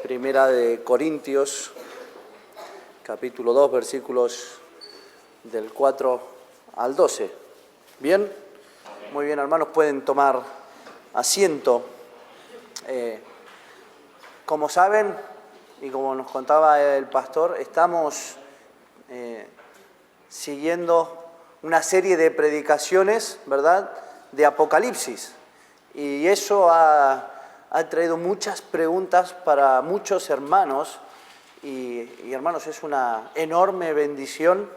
Primera de Corintios, capítulo 2, versículos del 4 al 12. ¿Bien? Muy bien, hermanos, pueden tomar asiento. Como saben, y como nos contaba el pastor, estamos siguiendo una serie de predicaciones, ¿verdad?, de Apocalipsis. Y eso ha traído muchas preguntas para muchos hermanos. Y hermanos, es una enorme bendición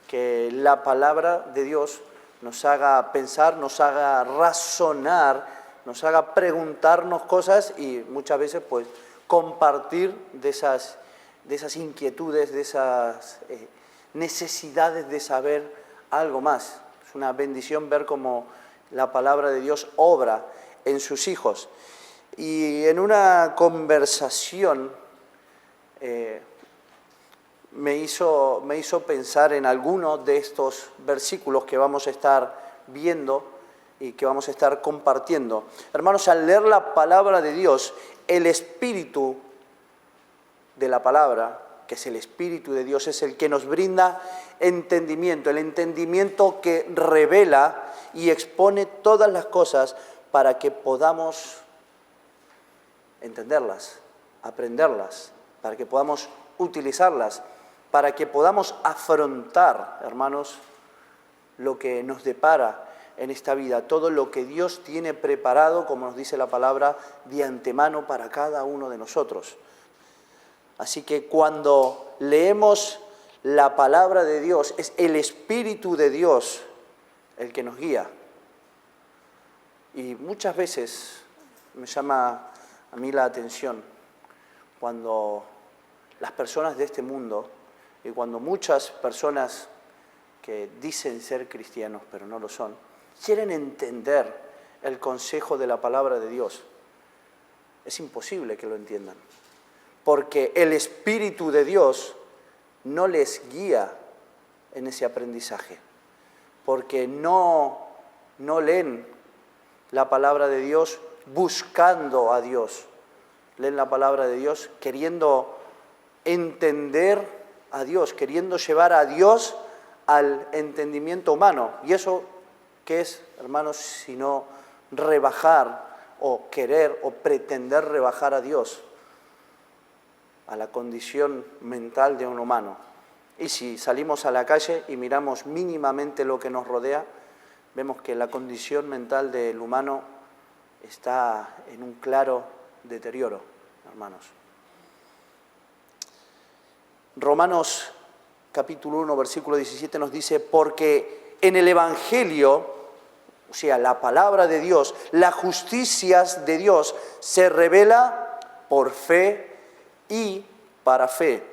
que la palabra de Dios nos haga pensar, nos haga razonar, nos haga preguntarnos cosas y muchas veces pues compartir de esas inquietudes, de esas necesidades de saber algo más. Es una bendición ver cómo la palabra de Dios obra en sus hijos. Y en una conversación me hizo pensar en algunos de estos versículos que vamos a estar viendo y que vamos a estar compartiendo. Hermanos, al leer la palabra de Dios, el espíritu de la palabra, que es el Espíritu de Dios, es el que nos brinda entendimiento, el entendimiento que revela y expone todas las cosas para que podamos entenderlas, aprenderlas, para que podamos utilizarlas, para que podamos afrontar, hermanos, lo que nos depara en esta vida, todo lo que Dios tiene preparado, como nos dice la palabra, de antemano para cada uno de nosotros. Así que cuando leemos la palabra de Dios, es el Espíritu de Dios el que nos guía. Y muchas veces me llama a mí la atención cuando las personas de este mundo y cuando muchas personas que dicen ser cristianos pero no lo son, quieren entender el consejo de la palabra de Dios. Es imposible que lo entiendan, porque el Espíritu de Dios no les guía en ese aprendizaje, porque no leen la palabra de Dios buscando a Dios, leen la palabra de Dios queriendo entender a Dios, queriendo llevar a Dios al entendimiento humano. ¿Y eso qué es, hermanos, sino rebajar o querer o pretender rebajar a Dios a la condición mental de un humano? Y si salimos a la calle y miramos mínimamente lo que nos rodea, vemos que la condición mental del humano está en un claro deterioro, hermanos. Romanos capítulo 1, versículo 17 nos dice: porque en el Evangelio, o sea, la palabra de Dios, la justicia de Dios se revela por fe y para fe.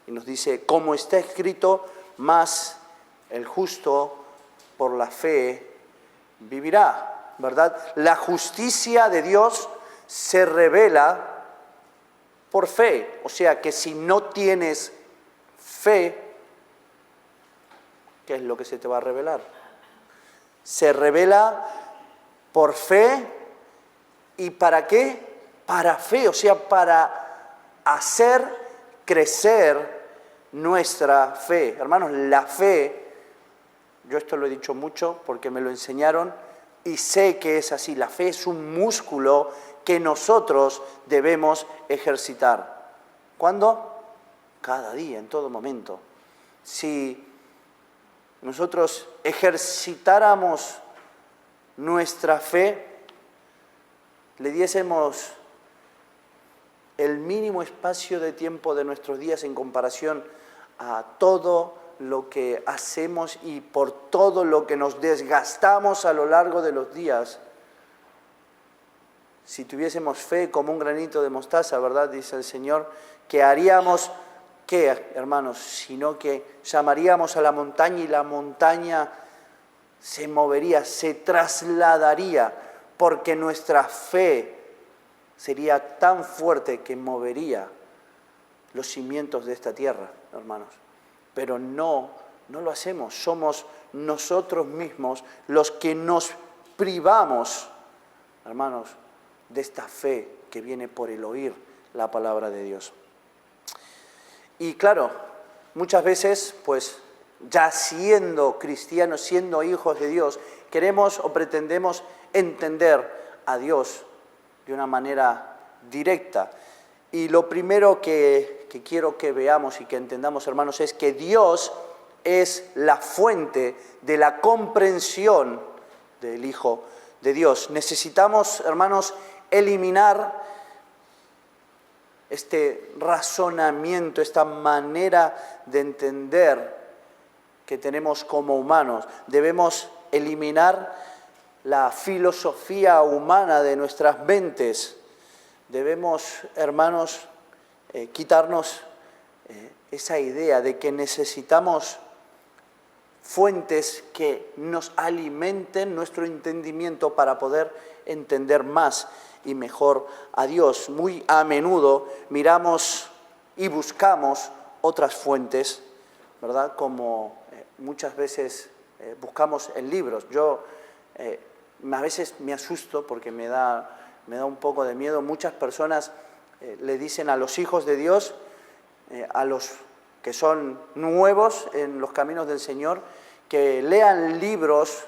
Y nos dice, como está escrito, mas el justo por la fe vivirá, ¿verdad? La justicia de Dios se revela por fe. O sea que si no tienes fe, ¿qué es lo que se te va a revelar? Se revela por fe. ¿Y para qué? Para fe, o sea, para hacer crecer nuestra fe. Hermanos, la fe, yo esto lo he dicho mucho porque me lo enseñaron y sé que es así. La fe es un músculo que nosotros debemos ejercitar. ¿Cuándo? Cada día, en todo momento. Si nosotros ejercitáramos nuestra fe, le diésemos el mínimo espacio de tiempo de nuestros días en comparación a todo lo que hacemos y por todo lo que nos desgastamos a lo largo de los días, si tuviésemos fe como un granito de mostaza, ¿verdad?, dice el Señor, que haríamos, ¿qué, hermanos? Sino que llamaríamos a la montaña y la montaña se movería, se trasladaría, porque nuestra fe sería tan fuerte que movería los cimientos de esta tierra, hermanos. Pero no lo hacemos. Somos nosotros mismos los que nos privamos, hermanos, de esta fe que viene por el oír la palabra de Dios. Y claro, muchas veces, pues ya siendo cristianos, siendo hijos de Dios, queremos o pretendemos entender a Dios de una manera directa. Y lo primero que quiero que veamos y que entendamos, hermanos, es que Dios es la fuente de la comprensión del Hijo de Dios. Necesitamos, hermanos, eliminar este razonamiento, esta manera de entender que tenemos como humanos. Debemos eliminar la filosofía humana de nuestras mentes. Debemos, hermanos, quitarnos esa idea de que necesitamos fuentes que nos alimenten nuestro entendimiento para poder entender más y mejor a Dios. Muy a menudo miramos y buscamos otras fuentes, ¿verdad? Como muchas veces buscamos en libros. Yo a veces me asusto porque me da un poco de miedo. Muchas personas le dicen a los hijos de Dios, a los que son nuevos en los caminos del Señor, que lean libros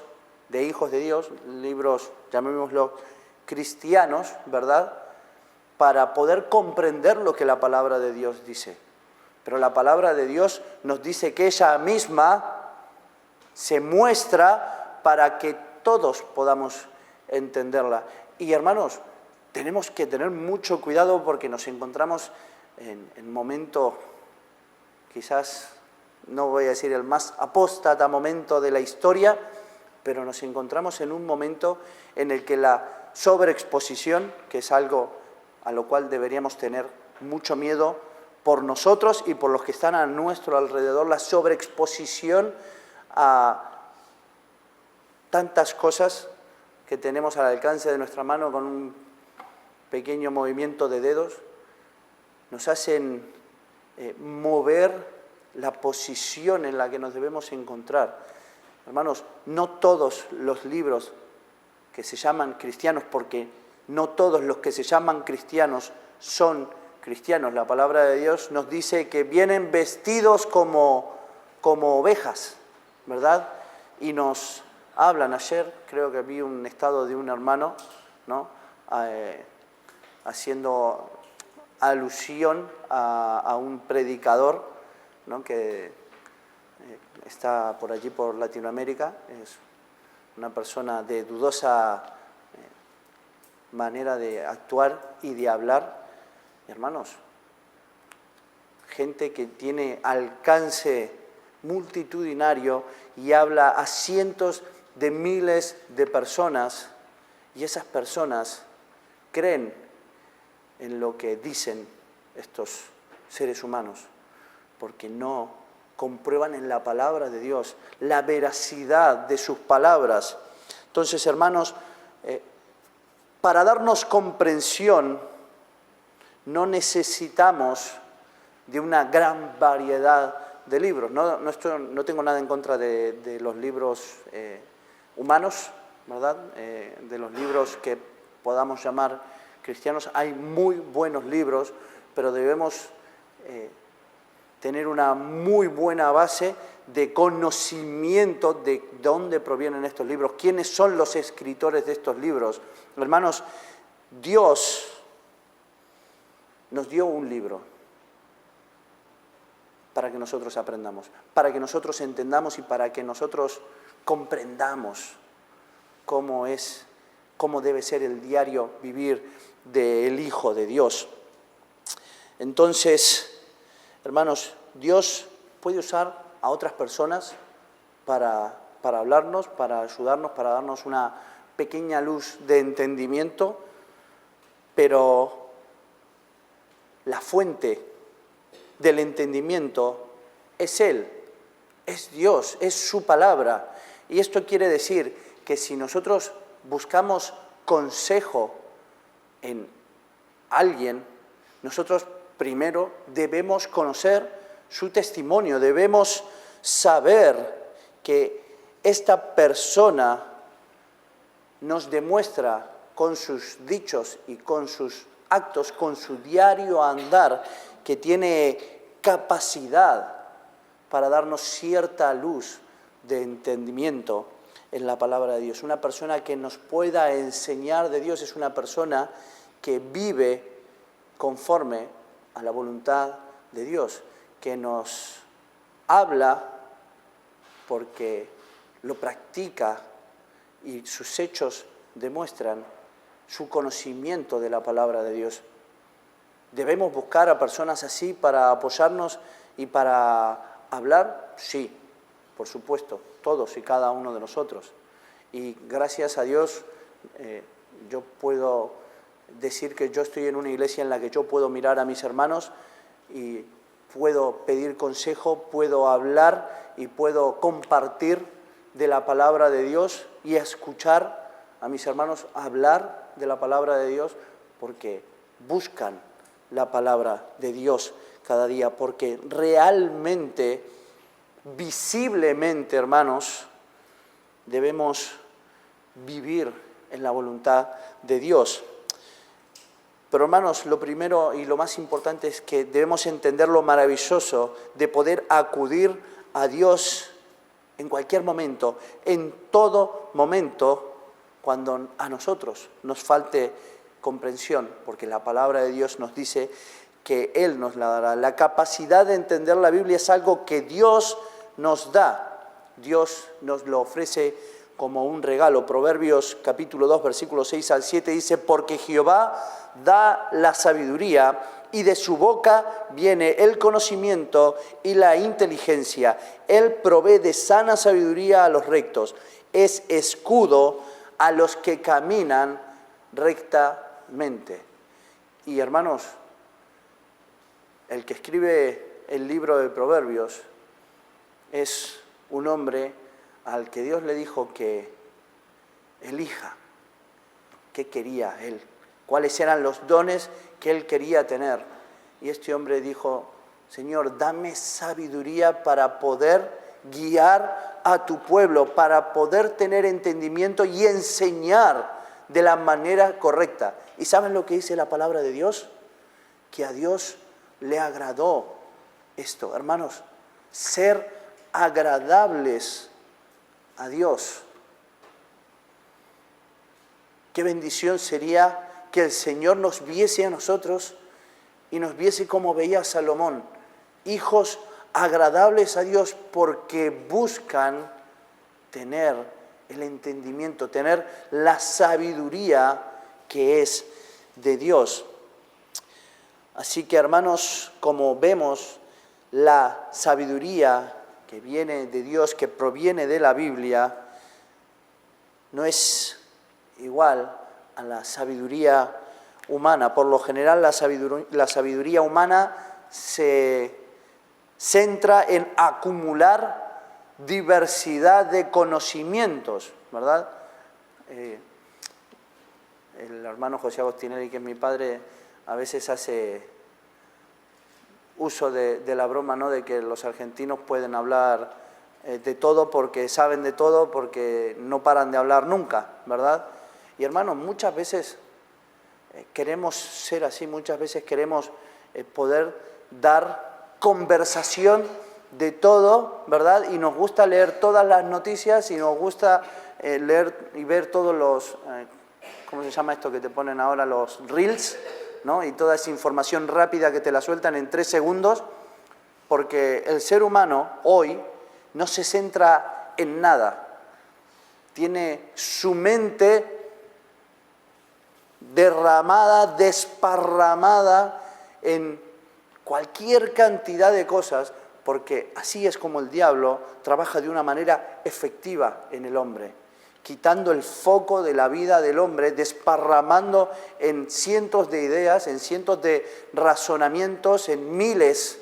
de hijos de Dios, libros, llamémoslo, cristianos, ¿verdad?, para poder comprender lo que la palabra de Dios dice. Pero la palabra de Dios nos dice que ella misma se muestra para que todos podamos entenderla. Y hermanos, tenemos que tener mucho cuidado porque nos encontramos en momento, quizás, no voy a decir el más apóstata momento de la historia, pero nos encontramos en un momento en el que la sobreexposición, que es algo a lo cual deberíamos tener mucho miedo por nosotros y por los que están a nuestro alrededor, la sobreexposición a tantas cosas que tenemos al alcance de nuestra mano con un pequeño movimiento de dedos, nos hacen mover la posición en la que nos debemos encontrar. Hermanos, no todos los libros que se llaman cristianos, porque no todos los que se llaman cristianos son cristianos. La palabra de Dios nos dice que vienen vestidos como ovejas, ¿verdad? Y nos hablan. Ayer creo que vi un estado de un hermano, ¿no?, haciendo alusión a un predicador, ¿no?, que está por allí por Latinoamérica. Es una persona de dudosa manera de actuar y de hablar. Hermanos, gente que tiene alcance multitudinario y habla a cientos de miles de personas, y esas personas creen en lo que dicen estos seres humanos, porque no comprueban en la palabra de Dios la veracidad de sus palabras. Entonces, hermanos, para darnos comprensión no necesitamos de una gran variedad de libros. No tengo nada en contra de los libros humanos, ¿verdad? De los libros que podamos llamar cristianos. Hay muy buenos libros, pero debemos tener una muy buena base de conocimiento de dónde provienen estos libros, quiénes son los escritores de estos libros. Hermanos, Dios nos dio un libro para que nosotros aprendamos, para que nosotros entendamos y para que nosotros comprendamos cómo debe ser el diario vivir del Hijo de Dios. Entonces, hermanos, Dios puede usar a otras personas para hablarnos, para ayudarnos, para darnos una pequeña luz de entendimiento, pero la fuente del entendimiento es Él, es Dios, es su palabra. Y esto quiere decir que si nosotros buscamos consejo en alguien, nosotros primero debemos conocer su testimonio, debemos saber que esta persona nos demuestra con sus dichos y con sus actos, con su diario andar, que tiene capacidad para darnos cierta luz de entendimiento en la palabra de Dios. Una persona que nos pueda enseñar de Dios es una persona que vive conforme a la voluntad de Dios, que nos habla porque lo practica y sus hechos demuestran su conocimiento de la palabra de Dios. ¿Debemos buscar a personas así para apoyarnos y para hablar? Sí, por supuesto, todos y cada uno de nosotros. Y gracias a Dios yo puedo decir que yo estoy en una iglesia en la que yo puedo mirar a mis hermanos y puedo pedir consejo, puedo hablar y puedo compartir de la palabra de Dios y escuchar a mis hermanos hablar de la palabra de Dios, porque buscan la palabra de Dios cada día, porque realmente, visiblemente, hermanos, debemos vivir en la voluntad de Dios. Pero, hermanos, lo primero y lo más importante es que debemos entender lo maravilloso de poder acudir a Dios en cualquier momento, en todo momento, cuando a nosotros nos falte comprensión, porque la palabra de Dios nos dice que Él nos la dará. La capacidad de entender la Biblia es algo que Dios nos da. Dios nos lo ofrece como un regalo. Proverbios capítulo 2, versículos 6 al 7 dice: porque Jehová da la sabiduría y de su boca viene el conocimiento y la inteligencia. Él provee de sana sabiduría a los rectos. Es escudo a los que caminan rectamente. Y hermanos, el que escribe el libro de Proverbios es un hombre al que Dios le dijo que elija qué quería él, cuáles eran los dones que él quería tener. Y este hombre dijo: Señor, dame sabiduría para poder guiar a tu pueblo, para poder tener entendimiento y enseñar de la manera correcta. ¿Y saben lo que dice la palabra de Dios? Que a Dios le agradó esto, hermanos, ser agradables a Dios. Qué bendición sería que el Señor nos viese a nosotros y nos viese como veía a Salomón, hijos agradables a Dios, porque buscan tener el entendimiento, tener la sabiduría que es de Dios. Así que, hermanos, como vemos, la sabiduría que viene de Dios, que proviene de la Biblia, no es igual a la sabiduría humana. Por lo general, la sabiduría humana se centra en acumular diversidad de conocimientos, ¿verdad? El hermano José Agostinelli, que es mi padre, a veces hace uso de la broma, ¿no?, de que los argentinos pueden hablar de todo porque saben de todo, porque no paran de hablar nunca, ¿verdad? Y hermanos, muchas veces queremos ser así, muchas veces queremos poder dar conversación de todo, ¿verdad? Y nos gusta leer todas las noticias y nos gusta leer y ver todos los, ¿cómo se llama esto que te ponen ahora? Los reels, ¿no? Y toda esa información rápida que te la sueltan en 3 segundos, porque el ser humano hoy no se centra en nada. Tiene su mente derramada, desparramada en cualquier cantidad de cosas, porque así es como el diablo trabaja de una manera efectiva en el hombre, quitando el foco de la vida del hombre, desparramando en cientos de ideas, en cientos de razonamientos, en miles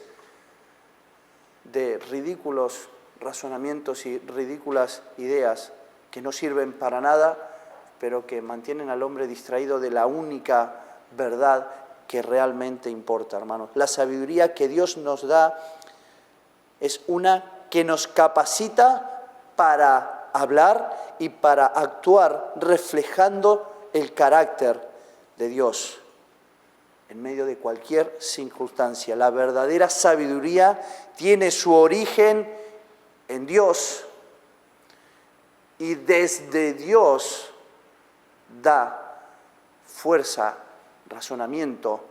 de ridículos razonamientos y ridículas ideas que no sirven para nada, pero que mantienen al hombre distraído de la única verdad que realmente importa, hermanos. La sabiduría que Dios nos da es una que nos capacita para hablar y para actuar reflejando el carácter de Dios. en medio de cualquier circunstancia. La verdadera sabiduría tiene su origen en Dios y desde Dios da fuerza, razonamiento,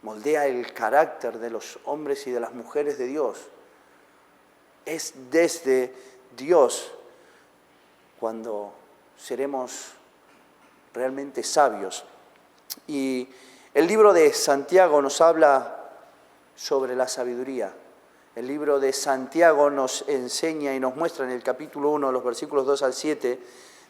moldea el carácter de los hombres y de las mujeres de Dios. Es desde Dios cuando seremos realmente sabios. Y el libro de Santiago nos habla sobre la sabiduría. El libro de Santiago nos enseña y nos muestra en el capítulo 1, los versículos 2 al 7,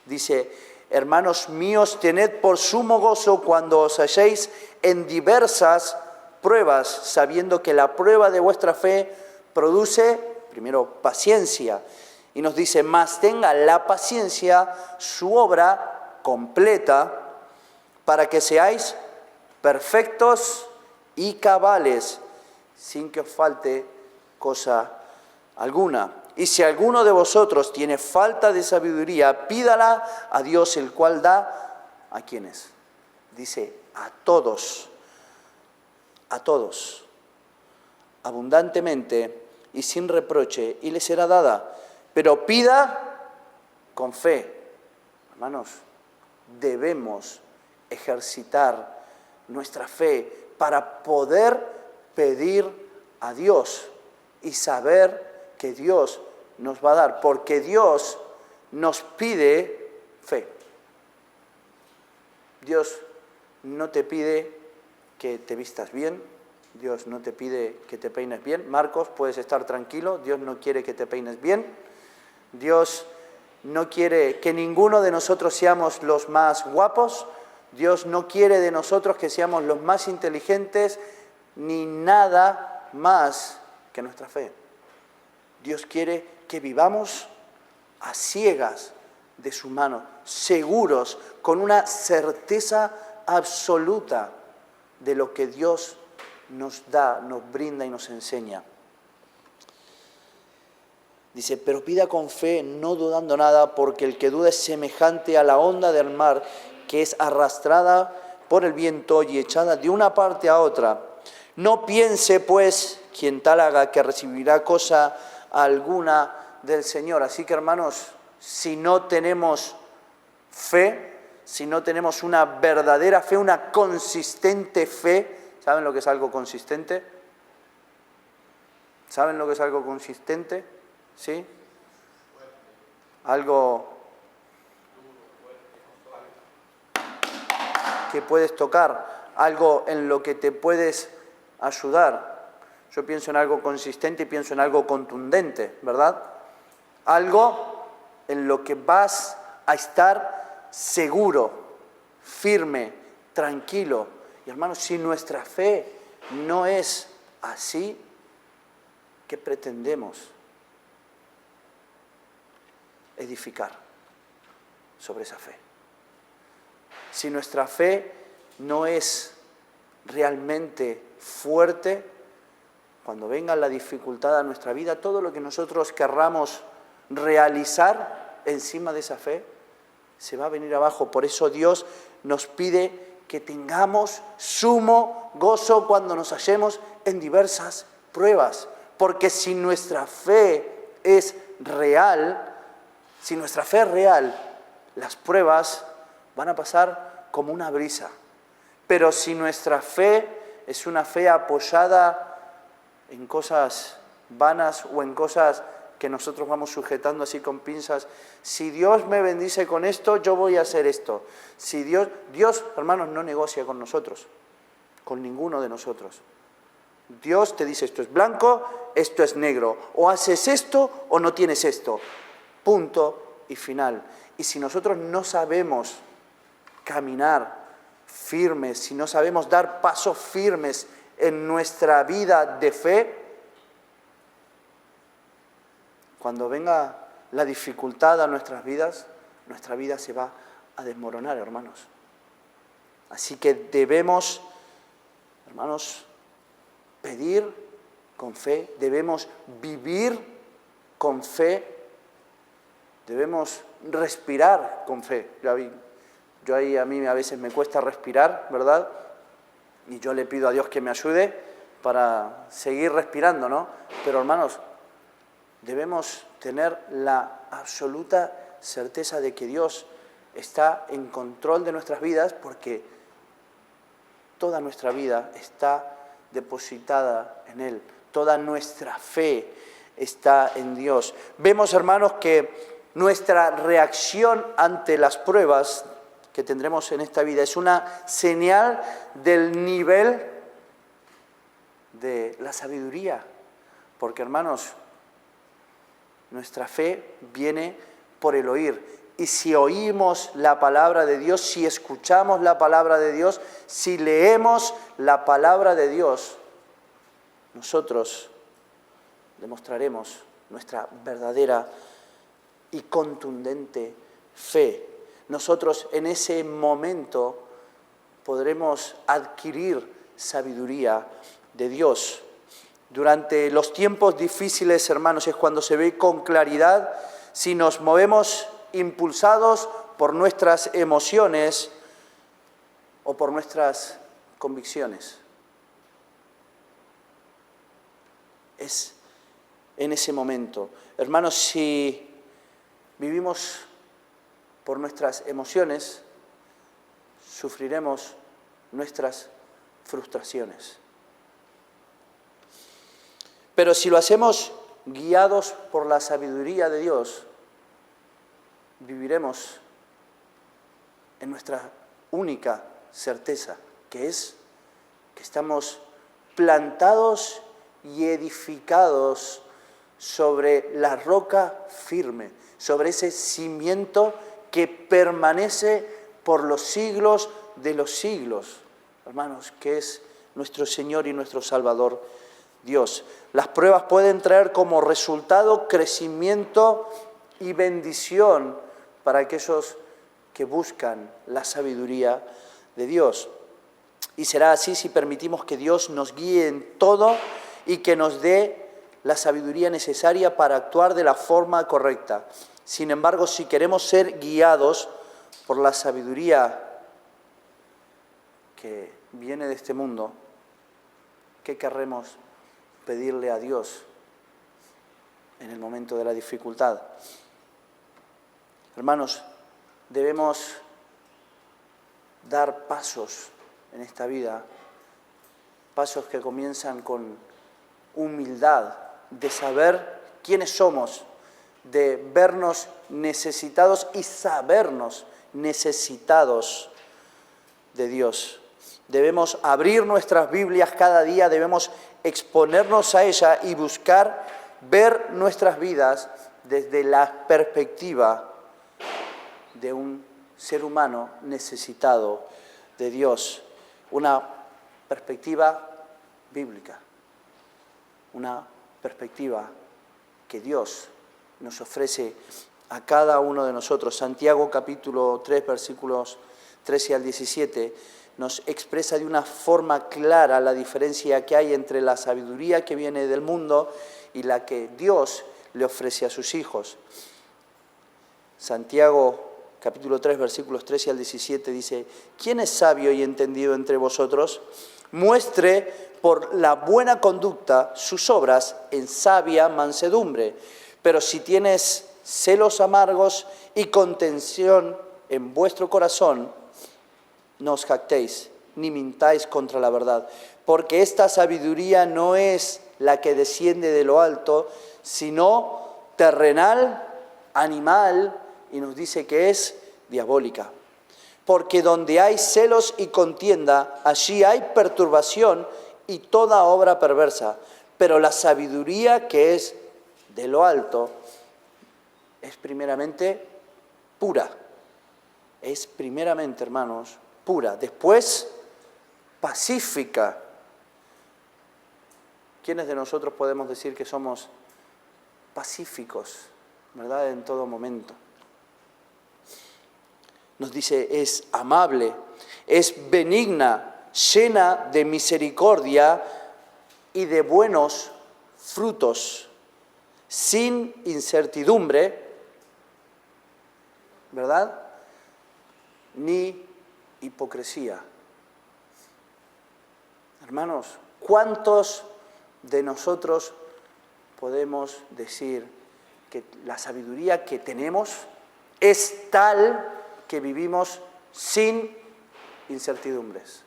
dice: hermanos míos, tened por sumo gozo cuando os halléis en diversas pruebas, sabiendo que la prueba de vuestra fe produce, primero, paciencia. Y nos dice: mas tenga la paciencia su obra completa, para que seáis perfectos y cabales, sin que os falte cosa alguna. Y si alguno de vosotros tiene falta de sabiduría, pídala a Dios, el cual da, ¿a quiénes? Dice, a todos, abundantemente y sin reproche, y le será dada. Pero pida con fe. Hermanos, debemos ejercitar nuestra fe para poder pedir a Dios y saber que Dios nos va a dar, porque Dios nos pide fe. Dios no te pide que te vistas bien, Dios no te pide que te peines bien. Marcos, puedes estar tranquilo, Dios no quiere que te peines bien. Dios no quiere que ninguno de nosotros seamos los más guapos. Dios no quiere de nosotros que seamos los más inteligentes, ni nada más que nuestra fe. Dios quiere que vivamos a ciegas de su mano, seguros, con una certeza absoluta de lo que Dios nos da, nos brinda y nos enseña. Dice, pero pida con fe, no dudando nada, porque el que duda es semejante a la onda del mar, que es arrastrada por el viento y echada de una parte a otra. No piense, pues, quien tal haga, que recibirá cosa alguna del Señor. Así que, hermanos, si no tenemos fe, si no tenemos una verdadera fe, una consistente fe, ¿saben lo que es algo consistente? ¿Saben lo que es algo consistente? ¿Sí? Algo que puedes tocar, algo en lo que te puedes ayudar. Yo pienso en algo consistente y pienso en algo contundente, ¿verdad? Algo en lo que vas a estar seguro, firme, tranquilo. Y hermanos, si nuestra fe no es así, ¿qué pretendemos edificar sobre esa fe? Si nuestra fe no es realmente fuerte, cuando venga la dificultad a nuestra vida, todo lo que nosotros querramos realizar encima de esa fe se va a venir abajo. Por eso Dios nos pide que tengamos sumo gozo cuando nos hallemos en diversas pruebas. Porque si nuestra fe es real, las pruebas van a pasar como una brisa. Pero si nuestra fe es una fe apoyada en cosas vanas o en cosas que nosotros vamos sujetando así con pinzas, si Dios me bendice con esto, yo voy a hacer esto. Si Dios, hermanos, no negocia con nosotros, con ninguno de nosotros. Dios te dice, esto es blanco, esto es negro, o haces esto o no tienes esto. Punto y final. Y si nosotros no sabemos caminar firmes, si no sabemos dar pasos firmes en nuestra vida de fe, cuando venga la dificultad a nuestras vidas, nuestra vida se va a desmoronar, hermanos. Así que debemos, hermanos, pedir con fe, debemos vivir con fe, debemos respirar con fe. Yo ahí a mí a veces me cuesta respirar, ¿verdad? Y yo le pido a Dios que me ayude para seguir respirando, ¿no? Pero hermanos, debemos tener la absoluta certeza de que Dios está en control de nuestras vidas, porque toda nuestra vida está depositada en Él. Toda nuestra fe está en Dios. Vemos, hermanos, que nuestra reacción ante las pruebas que tendremos en esta vida es una señal del nivel de la sabiduría. Porque, hermanos, nuestra fe viene por el oír. Y si oímos la palabra de Dios, si escuchamos la palabra de Dios, si leemos la palabra de Dios, nosotros demostraremos nuestra verdadera y contundente fe. Nosotros en ese momento podremos adquirir sabiduría de Dios. Durante los tiempos difíciles, hermanos, es cuando se ve con claridad si nos movemos impulsados por nuestras emociones o por nuestras convicciones. Es en ese momento. Hermanos, si vivimos por nuestras emociones, sufriremos nuestras frustraciones. Pero si lo hacemos guiados por la sabiduría de Dios, viviremos en nuestra única certeza, que es que estamos plantados y edificados sobre la roca firme, sobre ese cimiento que permanece por los siglos de los siglos, hermanos, que es nuestro Señor y nuestro Salvador Dios. Las pruebas pueden traer como resultado crecimiento y bendición para aquellos que buscan la sabiduría de Dios. Y será así si permitimos que Dios nos guíe en todo y que nos dé la sabiduría necesaria para actuar de la forma correcta. Sin embargo, si queremos ser guiados por la sabiduría que viene de este mundo, ¿qué querremos pedirle a Dios en el momento de la dificultad? Hermanos, debemos dar pasos en esta vida, pasos que comienzan con humildad, de saber quiénes somos, de vernos necesitados y sabernos necesitados de Dios. Debemos abrir nuestras Biblias cada día, debemos exponernos a ella y buscar ver nuestras vidas desde la perspectiva de un ser humano necesitado de Dios. Una perspectiva bíblica, una perspectiva que Dios nos ofrece a cada uno de nosotros. Santiago capítulo 3, versículos 13 al 17, nos expresa de una forma clara la diferencia que hay entre la sabiduría que viene del mundo y la que Dios le ofrece a sus hijos. Santiago capítulo 3, versículos 13 al 17 dice: ¿Quién es sabio y entendido entre vosotros? Muestre por la buena conducta sus obras en sabia mansedumbre. Pero si tienes celos amargos y contención en vuestro corazón, no os jactéis, ni mintáis contra la verdad. Porque esta sabiduría no es la que desciende de lo alto, sino terrenal, animal, y nos dice que es diabólica. Porque donde hay celos y contienda, allí hay perturbación y toda obra perversa. Pero la sabiduría que es de lo alto es primeramente pura. Es primeramente, hermanos, pura. Después, pacífica. ¿Quiénes de nosotros podemos decir que somos pacíficos, verdad, en todo momento? Nos dice, es amable, es benigna, llena de misericordia y de buenos frutos, sin incertidumbre, ¿verdad? Ni hipocresía. Hermanos, ¿cuántos de nosotros podemos decir que la sabiduría que tenemos es tal que vivimos sin incertidumbres?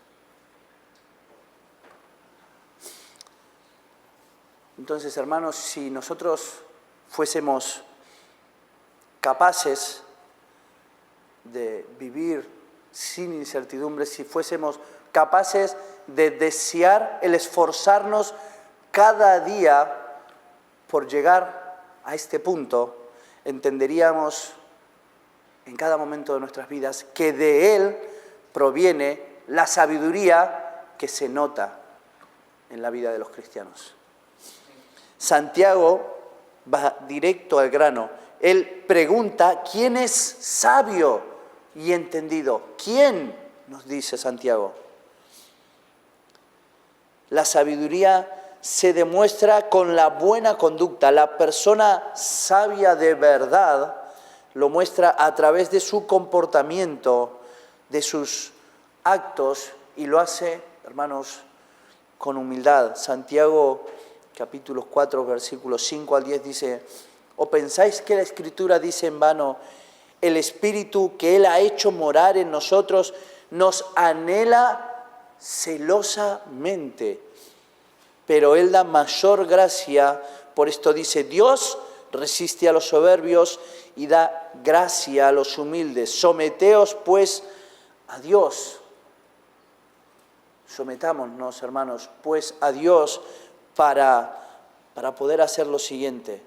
Entonces, hermanos, si nosotros fuésemos capaces de vivir sin incertidumbres, si fuésemos capaces de desear el esforzarnos cada día por llegar a este punto, entenderíamos en cada momento de nuestras vidas que de Él proviene la sabiduría que se nota en la vida de los cristianos. Santiago va directo al grano. Él pregunta, ¿quién es sabio y entendido? ¿Quién? Nos dice Santiago. La sabiduría se demuestra con la buena conducta. La persona sabia de verdad lo muestra a través de su comportamiento, de sus actos, y lo hace, hermanos, con humildad. Santiago, capítulo 4, versículos 5 al 10 dice: ¿O pensáis que la Escritura dice en vano, el Espíritu que Él ha hecho morar en nosotros nos anhela celosamente? Pero Él da mayor gracia, por esto dice, Dios resiste a los soberbios y da gracia a los humildes. Someteos pues a Dios. Sometámonos, hermanos, pues a Dios para poder hacer lo siguiente,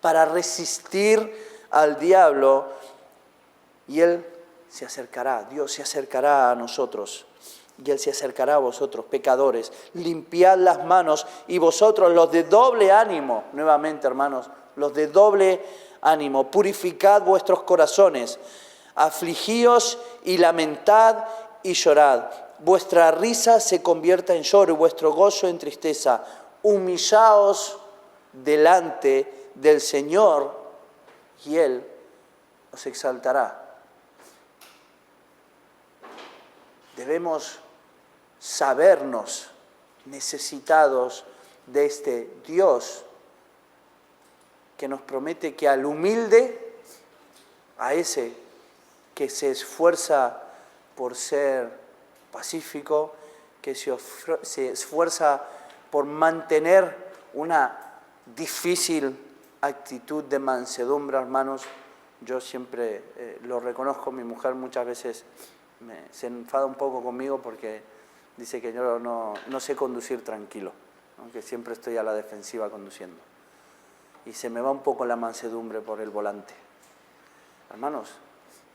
para resistir al diablo, y Él se acercará, Dios se acercará a nosotros. Y Él se acercará a vosotros, pecadores. Limpiad las manos, y vosotros, los de doble ánimo, nuevamente, hermanos, los de doble ánimo, purificad vuestros corazones, afligíos y lamentad y llorad. Vuestra risa se convierta en lloro y vuestro gozo en tristeza. Humillaos delante del Señor y Él os exaltará. Debemos sabernos necesitados de este Dios que nos promete que al humilde, a ese que se esfuerza por ser pacífico, que se esfuerza por mantener una difícil actitud de mansedumbre, hermanos, yo siempre lo reconozco. Mi mujer muchas veces se enfada un poco conmigo porque dice que yo no sé conducir tranquilo, aunque siempre estoy a la defensiva conduciendo. Y se me va un poco la mansedumbre por el volante. Hermanos,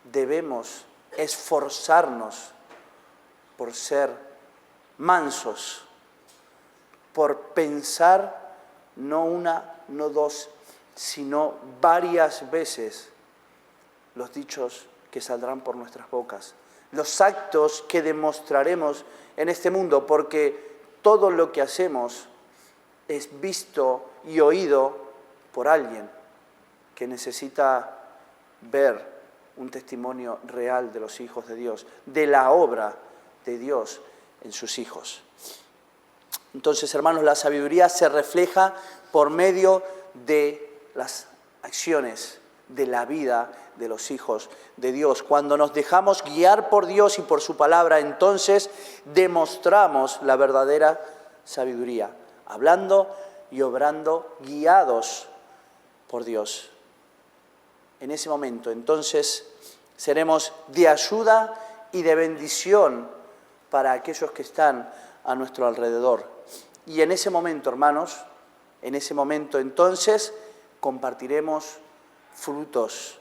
debemos esforzarnos por ser mansos, por pensar no una, no dos, sino varias veces los dichos que saldrán por nuestras bocas, los actos que demostraremos en este mundo, porque todo lo que hacemos es visto y oído por alguien que necesita ver un testimonio real de los hijos de Dios, de la obra de Dios en sus hijos. Entonces, hermanos, la sabiduría se refleja por medio de las acciones de la vida de los hijos de Dios. Cuando nos dejamos guiar por Dios y por su palabra, entonces demostramos la verdadera sabiduría, hablando y obrando guiados por Dios. En ese momento, entonces, seremos de ayuda y de bendición para aquellos que están a nuestro alrededor. Y en ese momento, hermanos, en ese momento, entonces, compartiremos frutos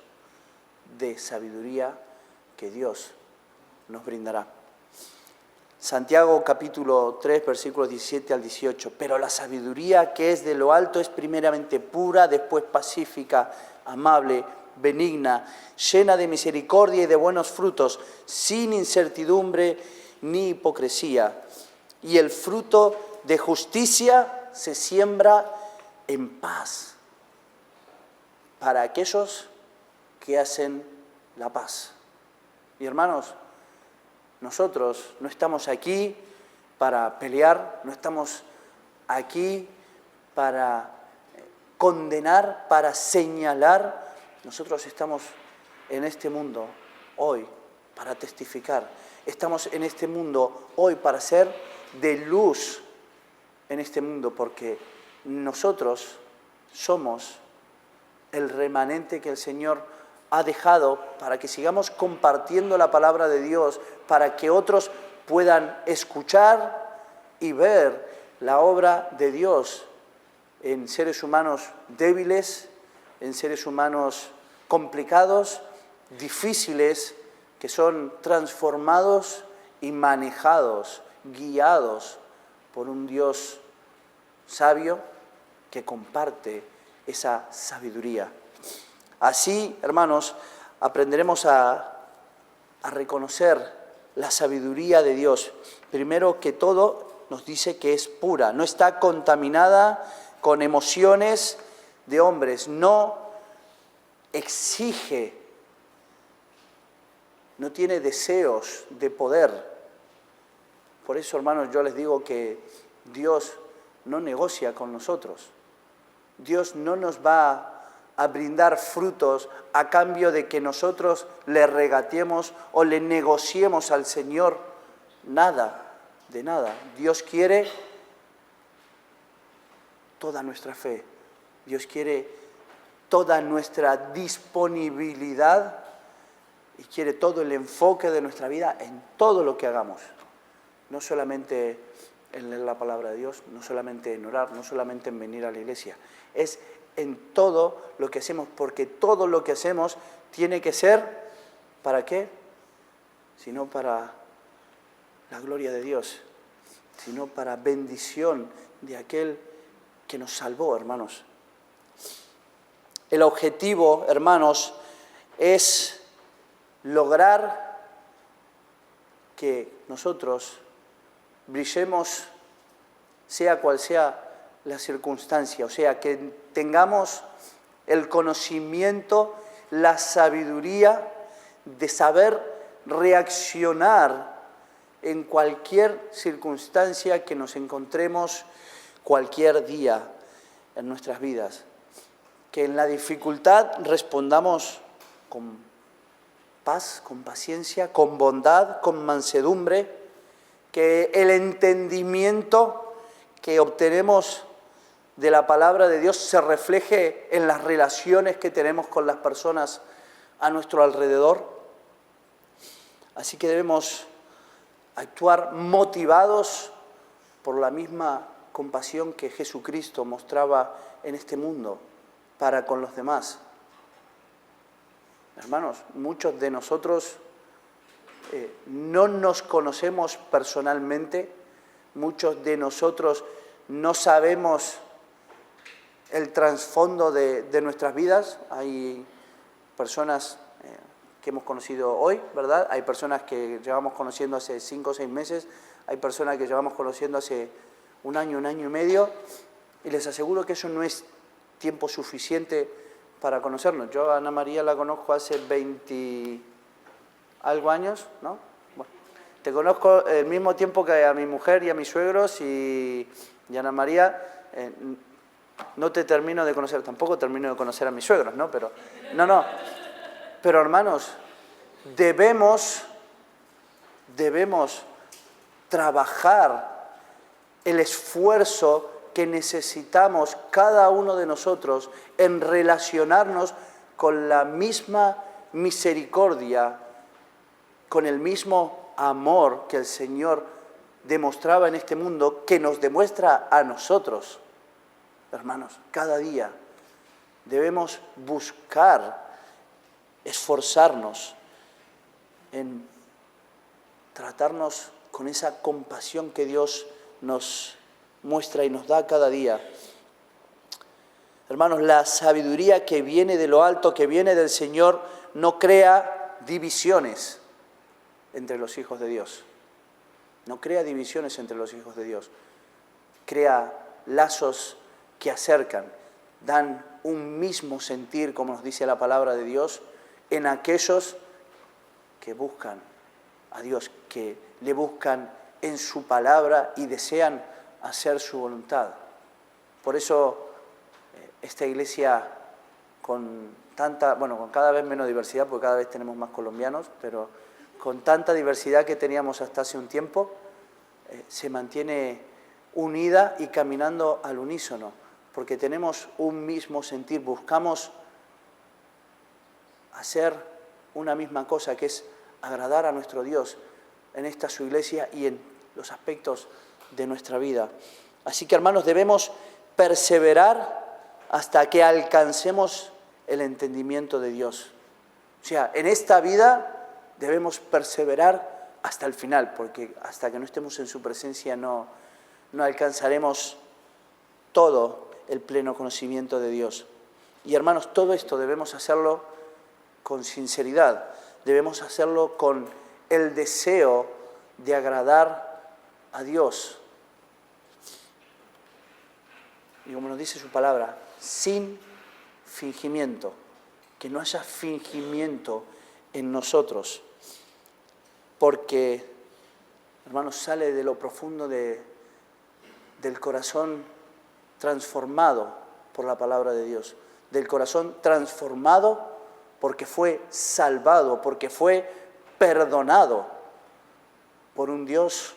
de sabiduría que Dios nos brindará. Santiago capítulo 3, versículos 17 al 18. Pero la sabiduría que es de lo alto es primeramente pura, después pacífica, amable, benigna, llena de misericordia y de buenos frutos, sin incertidumbre ni hipocresía. Y el fruto de justicia se siembra en paz para aquellos que hacen la paz. Y hermanos, nosotros no estamos aquí para pelear, no estamos aquí para condenar, para señalar. Nosotros estamos en este mundo hoy para testificar. Estamos en este mundo hoy para ser de luz en este mundo, porque nosotros somos el remanente que el Señor ha dejado para que sigamos compartiendo la palabra de Dios, para que otros puedan escuchar y ver la obra de Dios en seres humanos débiles, en seres humanos complicados, difíciles, que son transformados y manejados, guiados por un Dios sabio que comparte esa sabiduría. Así, hermanos, aprenderemos a reconocer la sabiduría de Dios. Primero que todo, nos dice que es pura, no está contaminada con emociones de hombres, no exige, no tiene deseos de poder. Por eso, hermanos, yo les digo que Dios no negocia con nosotros. Dios no nos va a brindar frutos a cambio de que nosotros le regateemos o le negociemos al Señor nada, de nada. Dios quiere toda nuestra fe. Dios quiere toda nuestra disponibilidad y quiere todo el enfoque de nuestra vida en todo lo que hagamos. No solamente en leer la palabra de Dios, no solamente en orar, no solamente en venir a la iglesia. Es en todo lo que hacemos, porque todo lo que hacemos tiene que ser, ¿para qué? Sino para la gloria de Dios, sino para bendición de aquel que nos salvó, hermanos. El objetivo, hermanos, es lograr que nosotros brillemos, sea cual sea la circunstancia, o sea, que tengamos el conocimiento, la sabiduría de saber reaccionar en cualquier circunstancia que nos encontremos cualquier día en nuestras vidas. Que en la dificultad respondamos con paz, con paciencia, con bondad, con mansedumbre, que el entendimiento que obtenemos de la palabra de Dios se refleje en las relaciones que tenemos con las personas a nuestro alrededor. Así que debemos actuar motivados por la misma compasión que Jesucristo mostraba en este mundo para con los demás. Hermanos, muchos de nosotros no nos conocemos personalmente, muchos de nosotros no sabemos el trasfondo de nuestras vidas. Hay personas que hemos conocido hoy, ¿verdad? Hay personas que llevamos conociendo hace 5 o 6 meses, hay personas que llevamos conociendo hace un año y medio, y les aseguro que eso no es tiempo suficiente para conocernos. Yo a Ana María la conozco hace 20 algo años, ¿no? Bueno, te conozco el mismo tiempo que a mi mujer y a mis suegros, y Ana María no te termino de conocer, tampoco termino de conocer a mis suegros, ¿no? Pero hermanos, debemos trabajar el esfuerzo que necesitamos cada uno de nosotros en relacionarnos con la misma misericordia, con el mismo amor que el Señor demostraba en este mundo, que nos demuestra a nosotros. Hermanos, cada día debemos buscar, esforzarnos en tratarnos con esa compasión que Dios nos muestra y nos da cada día. Hermanos, la sabiduría que viene de lo alto, que viene del Señor, no crea divisiones entre los hijos de Dios. No crea divisiones entre los hijos de Dios. Crea lazos que acercan, dan un mismo sentir, como nos dice la palabra de Dios, en aquellos que buscan a Dios, que le buscan en su palabra y desean hacer su voluntad. Por eso esta iglesia con cada vez menos diversidad, porque cada vez tenemos más colombianos, pero con tanta diversidad que teníamos hasta hace un tiempo, se mantiene unida y caminando al unísono, porque tenemos un mismo sentir, buscamos hacer una misma cosa, que es agradar a nuestro Dios en esta su iglesia y en los aspectos de nuestra vida. Así que, hermanos, debemos perseverar hasta que alcancemos el entendimiento de Dios. O sea, en esta vida debemos perseverar hasta el final, porque hasta que no estemos en su presencia no alcanzaremos todo el pleno conocimiento de Dios. Y, hermanos, todo esto debemos hacerlo con sinceridad, debemos hacerlo con el deseo de agradar a Dios. Y como nos dice su palabra, sin fingimiento, que no haya fingimiento en nosotros, porque, hermanos, sale de lo profundo del corazón transformado por la palabra de Dios, del corazón transformado porque fue salvado, porque fue perdonado por un Dios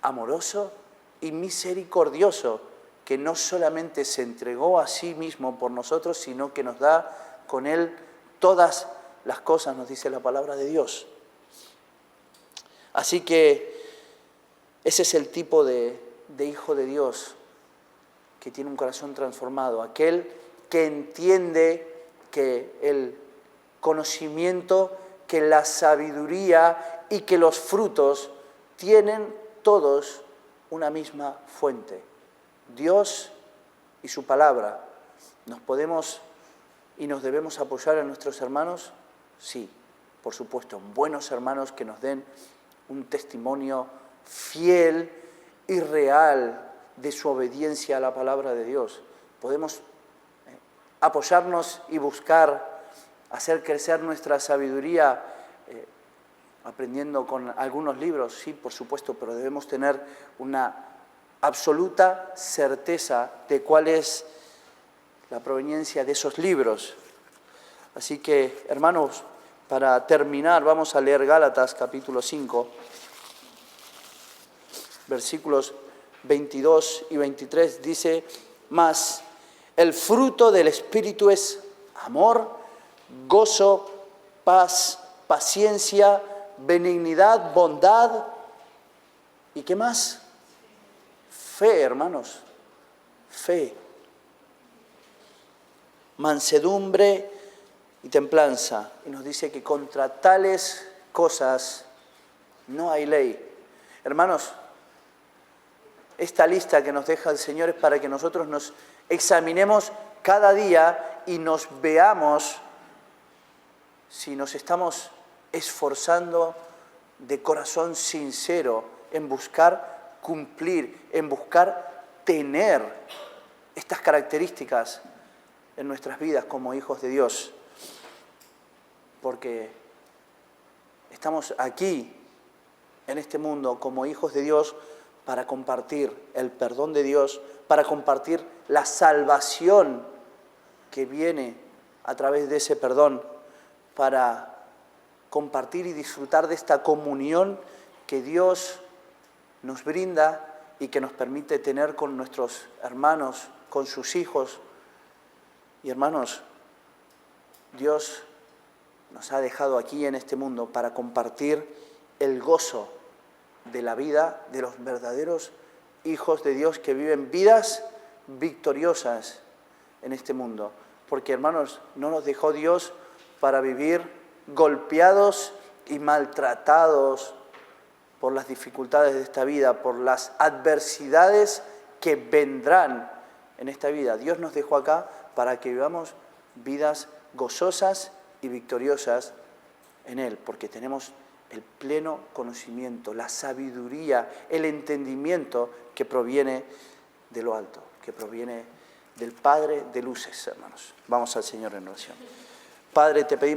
amoroso y misericordioso, que no solamente se entregó a sí mismo por nosotros, sino que nos da con Él todas las cosas, nos dice la palabra de Dios. Así que ese es el tipo de hijo de Dios que tiene un corazón transformado, aquel que entiende que el conocimiento, que la sabiduría y que los frutos tienen todos una misma fuente. Dios y su palabra. ¿Nos podemos y nos debemos apoyar a nuestros hermanos? Sí, por supuesto, buenos hermanos que nos den un testimonio fiel y real de su obediencia a la palabra de Dios. Podemos apoyarnos y buscar hacer crecer nuestra sabiduría aprendiendo con algunos libros, sí, por supuesto, pero debemos tener una absoluta certeza de cuál es la proveniencia de esos libros. Así que, hermanos, para terminar, vamos a leer Gálatas capítulo 5, versículos 22 y 23, dice: mas el fruto del Espíritu es amor, gozo, paz, paciencia, benignidad, bondad, ¿y qué más? Fe, hermanos, fe, mansedumbre y templanza. Y nos dice que contra tales cosas no hay ley. Hermanos, esta lista que nos deja el Señor es para que nosotros nos examinemos cada día y nos veamos si nos estamos esforzando de corazón sincero en buscar cumplir, en buscar tener estas características en nuestras vidas como hijos de Dios. Porque estamos aquí, en este mundo, como hijos de Dios, para compartir el perdón de Dios, para compartir la salvación que viene a través de ese perdón, para compartir y disfrutar de esta comunión que Dios nos brinda y que nos permite tener con nuestros hermanos, con sus hijos. Y hermanos, Dios nos ha dejado aquí en este mundo para compartir el gozo de la vida de los verdaderos hijos de Dios que viven vidas victoriosas en este mundo. Porque, hermanos, no nos dejó Dios para vivir golpeados y maltratados por las dificultades de esta vida, por las adversidades que vendrán en esta vida. Dios nos dejó acá para que vivamos vidas gozosas y victoriosas en Él, porque tenemos el pleno conocimiento, la sabiduría, el entendimiento que proviene de lo alto, que proviene del Padre de luces, hermanos. Vamos al Señor en oración. Padre, te pedimos